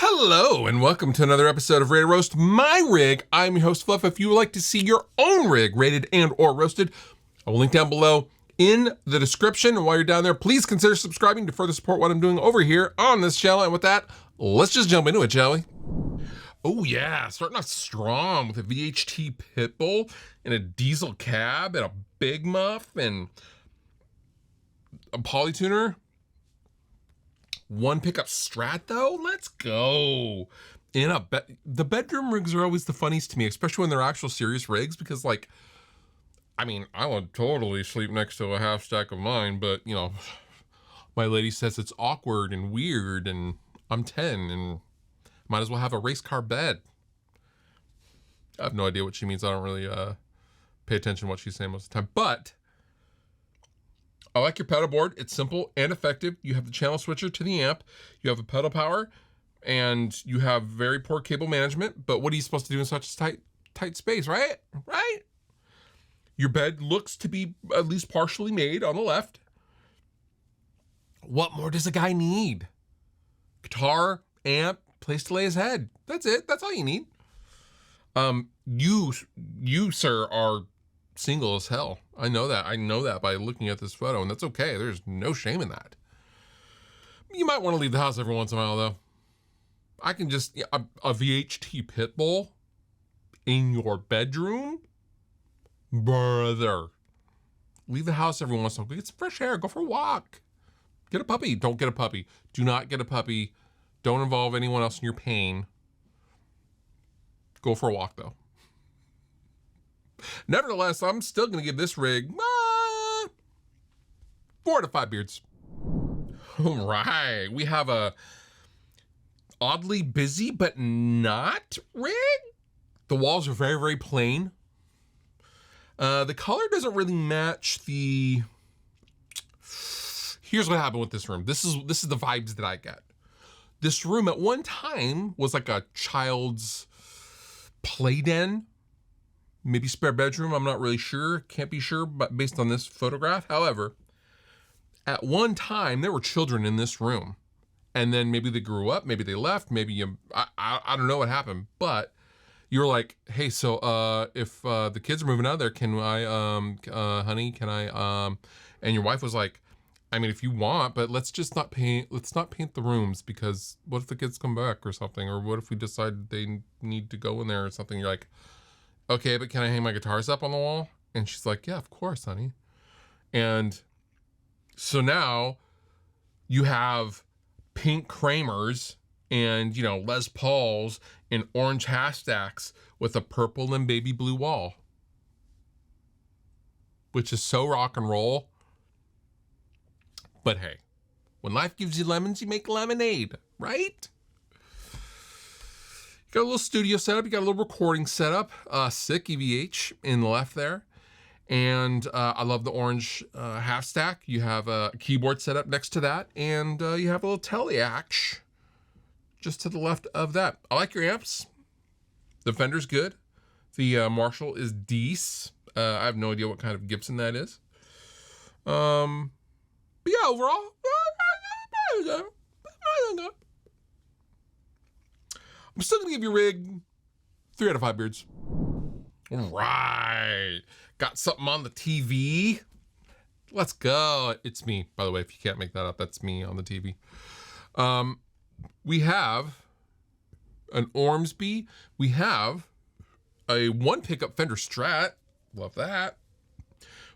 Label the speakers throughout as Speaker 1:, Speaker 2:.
Speaker 1: Hello, and welcome to another episode of RateOrRoast, my rig. I'm your host, Fluff. If you would like to see your own rig rated and or roasted, I will link down below in the description. And while you're down there, please consider subscribing to further support what I'm doing over here on this channel. And with that, let's just jump into it, shall we? Oh yeah, starting off strong with a VHT Pitbull and a diesel cab and a Big Muff and a Polytuner. One pickup Strat though, let's go. The bedroom rigs are always the funniest to me, especially when they're actual serious rigs, because like, I mean, I would totally sleep next to a half stack of mine, but you know, my lady says it's awkward and weird, and I'm 10 and might as well have a race car bed. I have no idea what she means. I don't really pay attention to what she's saying most of the time, but I like your pedal board. It's simple and effective. You have the channel switcher to the amp. You have the pedal power, and you have very poor cable management. But what are you supposed to do in such a tight space, right? Right? Your bed looks to be at least partially made on the left. What more does a guy need? Guitar, amp, place to lay his head. That's it. That's all you need. You, sir, are single as hell. I know that by looking at this photo, and that's okay. There's no shame in that. You might want to leave the house every once in a while though. I can just, a VHT Pitbull in your bedroom? Brother. Leave the house every once in a while. Get some fresh air, go for a walk. Get a puppy. Don't get a puppy. Do not get a puppy. Don't involve anyone else in your pain. Go for a walk though. Nevertheless, I'm still going to give this rig 4 out of 5 beards. All right. We have a oddly busy but not rig. The walls are very, very plain. The color doesn't really match the... Here's what happened with this room. This is the vibes that I get. This room at one time was like a child's play den. Maybe spare bedroom, I'm not really sure. Can't be sure, but based on this photograph. However, at one time, there were children in this room. And then maybe they grew up, maybe they left, maybe I don't know what happened. But you were like, hey, so if the kids are moving out of there, can I, honey, can I, and your wife was like, I mean, if you want, but let's not paint the rooms, because what if the kids come back or something? Or what if we decide they need to go in there or something? You're like, okay, but can I hang my guitars up on the wall? And she's like, yeah, of course, honey. And so now you have pink Kramers and, you know, Les Pauls and orange half stacks with a purple and baby blue wall, which is so rock and roll. But hey, when life gives you lemons, you make lemonade, right? You got a little studio setup, you got a little recording setup, sick EVH in the left there. And I love the orange half stack. You have a keyboard setup next to that, and you have a little Teleax just to the left of that. I like your amps. The Fender's good. The Marshall is decent. I have no idea what kind of Gibson that is. But yeah, overall, I'm still gonna give your rig 3 out of 5 beards. All right, got something on the TV. Let's go. It's me, by the way, if you can't make that up, that's me on the TV. We have an Ormsby. We have a 1 pickup Fender Strat. Love that.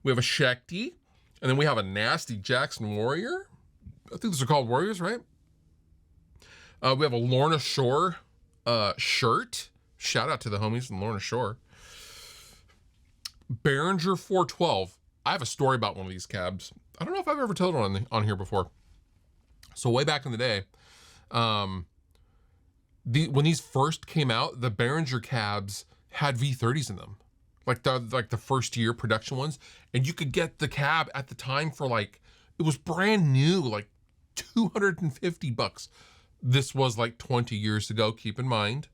Speaker 1: We have a Shakti. And then we have a nasty Jackson Warrior. I think those are called Warriors, right? We have a Lorna Shore shirt. Shout out to the homies from Lorna Shore. Behringer 412. I have a story about one of these cabs. I don't know if I've ever told one on here before. So way back in the day, when these first came out, the Behringer cabs had V30s in them. Like the first year production ones, and you could get the cab at the time for like, it was brand new, like $250. This was like 20 years ago, keep in mind.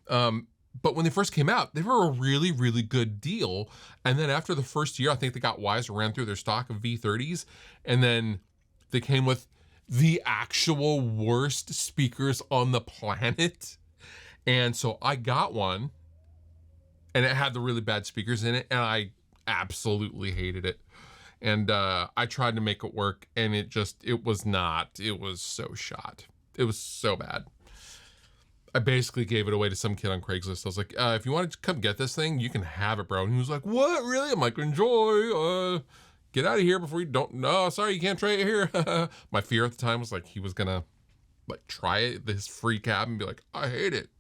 Speaker 1: But when they first came out, they were a really, really good deal. And then after the first year, I think they got wise and ran through their stock of V30s, and then they came with the actual worst speakers on the planet. And so I got one, and it had the really bad speakers in it, and I absolutely hated it. And I tried to make it work, and it was so shot. It was so bad. I basically gave it away to some kid on Craigslist. I was like, if you want to come get this thing, you can have it, bro. And he was like, what, really? I'm like, enjoy, get out of here before you don't, no, sorry, you can't try it here. My fear at the time was like, he was gonna like try it, this free cab, and be like, I hate it.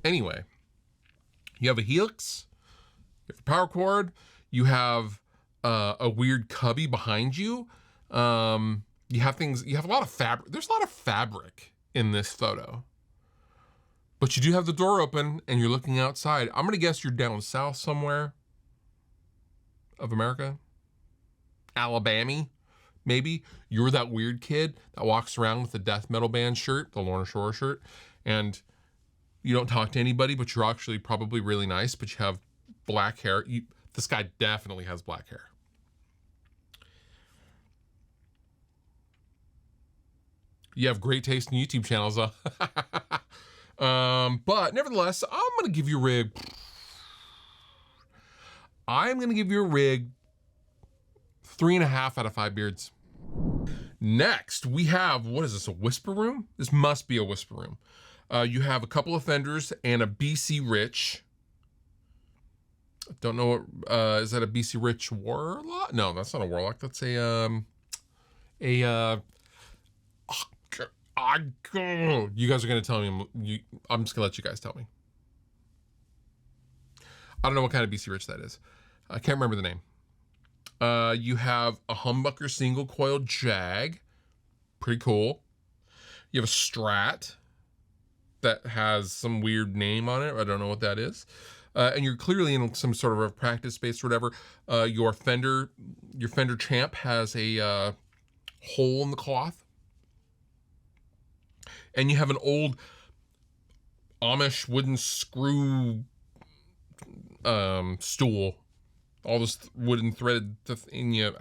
Speaker 1: Anyway, you have a Helix, you have a power cord, you have a weird cubby behind you. You have a lot of fabric. There's a lot of fabric in this photo. But you do have the door open and you're looking outside. I'm gonna guess you're down south somewhere of America. Alabama, maybe. You're that weird kid that walks around with the death metal band shirt, the Lorna Shore shirt, and you don't talk to anybody, but you're actually probably really nice, but you have black hair. This guy definitely has black hair. You have great taste in YouTube channels, though. But nevertheless, I'm gonna give you a rig. I'm gonna give you a rig 3.5 out of 5 beards. Next, we have, what is this, a whisper room? This must be a whisper room. You have a couple of Fenders and a BC Rich. Don't know what, is that a BC Rich Warlock? No, that's not a Warlock. That's you guys are gonna tell me, I'm just gonna let you guys tell me. I don't know what kind of BC Rich that is. I can't remember the name. You have a humbucker single coil Jag. Pretty cool. You have a Strat that has some weird name on it. I don't know what that is. And you're clearly in some sort of a practice space or whatever. Your Fender Champ has a hole in the cloth. And you have an old Amish wooden screw stool. All this wooden threaded thing. It's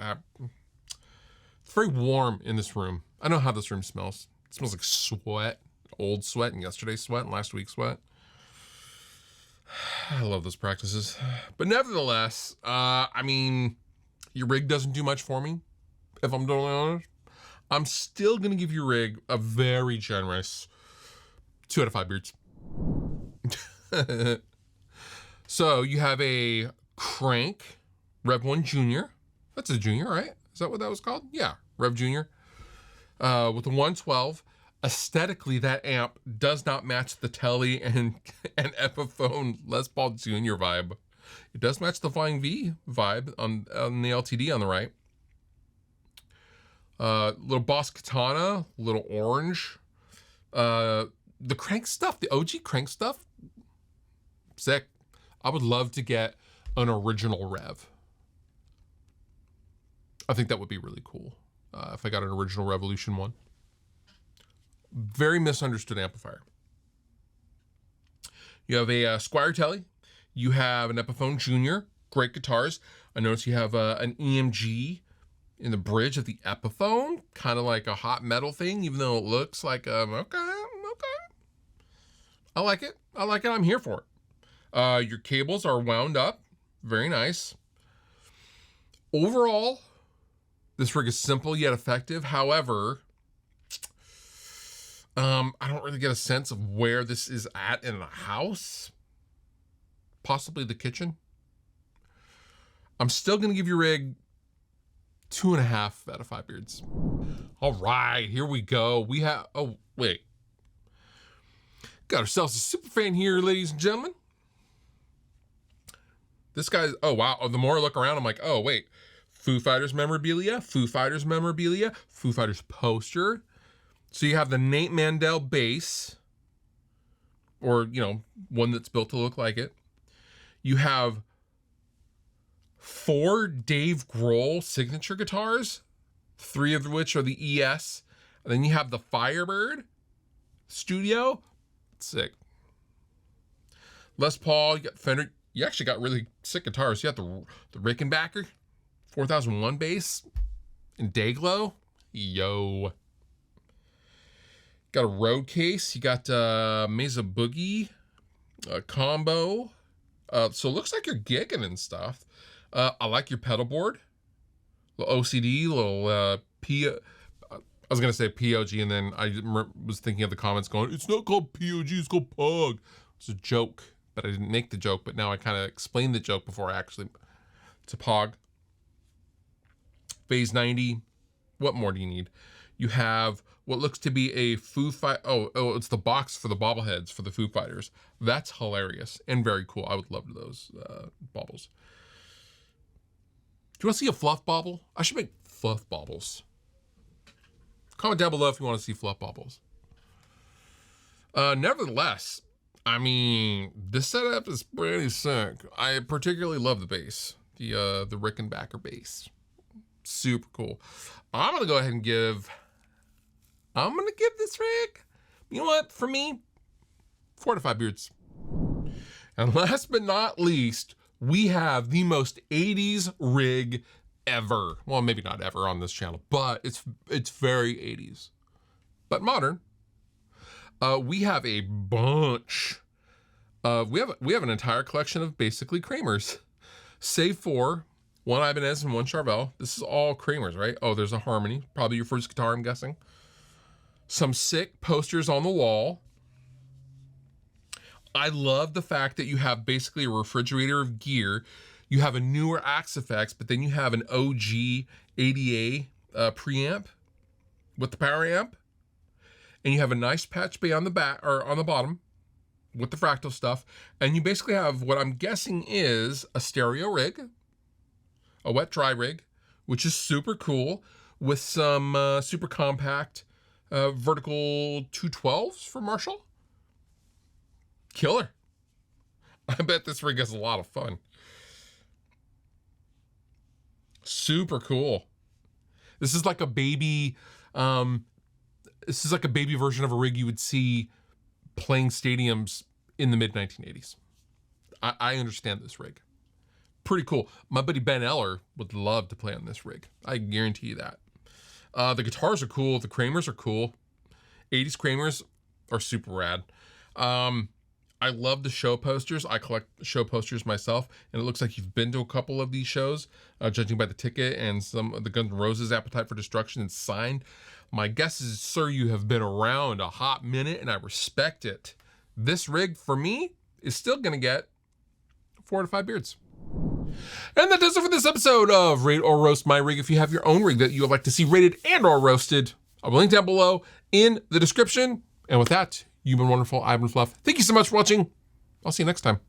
Speaker 1: very warm in this room. I know how this room smells. It smells like sweat, old sweat, and yesterday's sweat, and last week's sweat. I love those practices. But nevertheless, I mean, your rig doesn't do much for me, if I'm totally honest. I'm still gonna give your rig a very generous 2 out of 5 beards. So you have a Crank Rev 1 Junior. That's a Junior, right? Is that what that was called? Yeah, Rev Junior. With a 112. Aesthetically, that amp does not match the Telly and Epiphone Les Paul Junior vibe. It does match the Flying V vibe on the LTD on the right. Little Boss Katana, little orange. The Crank stuff, the OG Crank stuff, sick. I would love to get an original Rev. I think that would be really cool if I got an original Revolution one. Very misunderstood amplifier. You have a Squier Telly. You have an Epiphone Junior. Great guitars. I notice you have an EMG in the bridge of the Epiphone, kind of like a hot metal thing, even though it looks like okay. I like it. I'm here for it. Your cables are wound up. Very nice. Overall, this rig is simple yet effective. However, I don't really get a sense of where this is at in the house. Possibly the kitchen. I'm still going to give your rig 2.5 out of 5 beards. All right, here we go. We have, oh, wait. Got ourselves a super fan here, ladies and gentlemen. This guy's, oh, wow. Oh, the more I look around, I'm like, oh, wait. Foo Fighters memorabilia, Foo Fighters memorabilia, Foo Fighters poster. So you have the Nate Mandel bass, or, you know, one that's built to look like it. You have 4 Dave Grohl signature guitars, 3 of which are the ES. And then you have the Firebird Studio. Sick. Les Paul, you got Fender. You actually got really sick guitars. You got the Rickenbacker 4001 bass and Dayglow. Yo. Got a road case. You got Mesa Boogie combo. So it looks like you're gigging and stuff. I like your pedal board. Little OCD, little P. I was gonna say POG, and then I was thinking of the comments going, "It's not called POG, it's called POG." It's a joke, but I didn't make the joke. But now I kind of explained the joke before I actually. It's a POG. Phase 90. What more do you need? You have what looks to be a Foo Fight. Oh, it's the box for the bobbleheads for the Foo Fighters. That's hilarious and very cool. I would love those baubles. Do you want to see a fluff bauble? I should make fluff baubles. Comment down below if you want to see fluff baubles. Nevertheless, I mean, this setup is pretty sick. I particularly love the bass, the Rickenbacker bass. Super cool. I'm gonna go ahead and give this rig, you know what, for me, 4 to 5 beards. And last but not least, we have the most 80s rig ever. Well, maybe not ever on this channel, but it's very 80s, but modern. We have a bunch of, we have an entire collection of basically Kramers, save for one Ibanez and one Charvel. This is all Kramers, right? Oh, there's a Harmony, probably your first guitar, I'm guessing. Some sick posters on the wall. I love the fact that you have basically a refrigerator of gear. You have a newer Axe Effects, but then you have an OG ADA preamp with the power amp. And you have a nice patch bay on the back or on the bottom with the fractal stuff. And you basically have what I'm guessing is a stereo rig, a wet dry rig, which is super cool, with some super compact vertical 212s for Marshall. Killer. I bet this rig is a lot of fun. Super cool. This is like a baby, this is like a baby version of a rig you would see playing stadiums in the mid-1980s. I understand this rig. Pretty cool. My buddy Ben Eller would love to play on this rig. I guarantee you that. The guitars are cool. The Kramers are cool. 80s Kramers are super rad. I love the show posters. I collect show posters myself, and it looks like you've been to a couple of these shows, judging by the ticket and some of the Guns N' Roses Appetite for Destruction and signed. My guess is, sir, you have been around a hot minute, and I respect it. This rig, for me, is still going to get 4 to 5 beards. And that does it for this episode of Rate or Roast My Rig. If you have your own rig that you would like to see rated and or roasted, I will link down below in the description. And with that, you've been wonderful. I've been Fluff. Thank you so much for watching. I'll see you next time.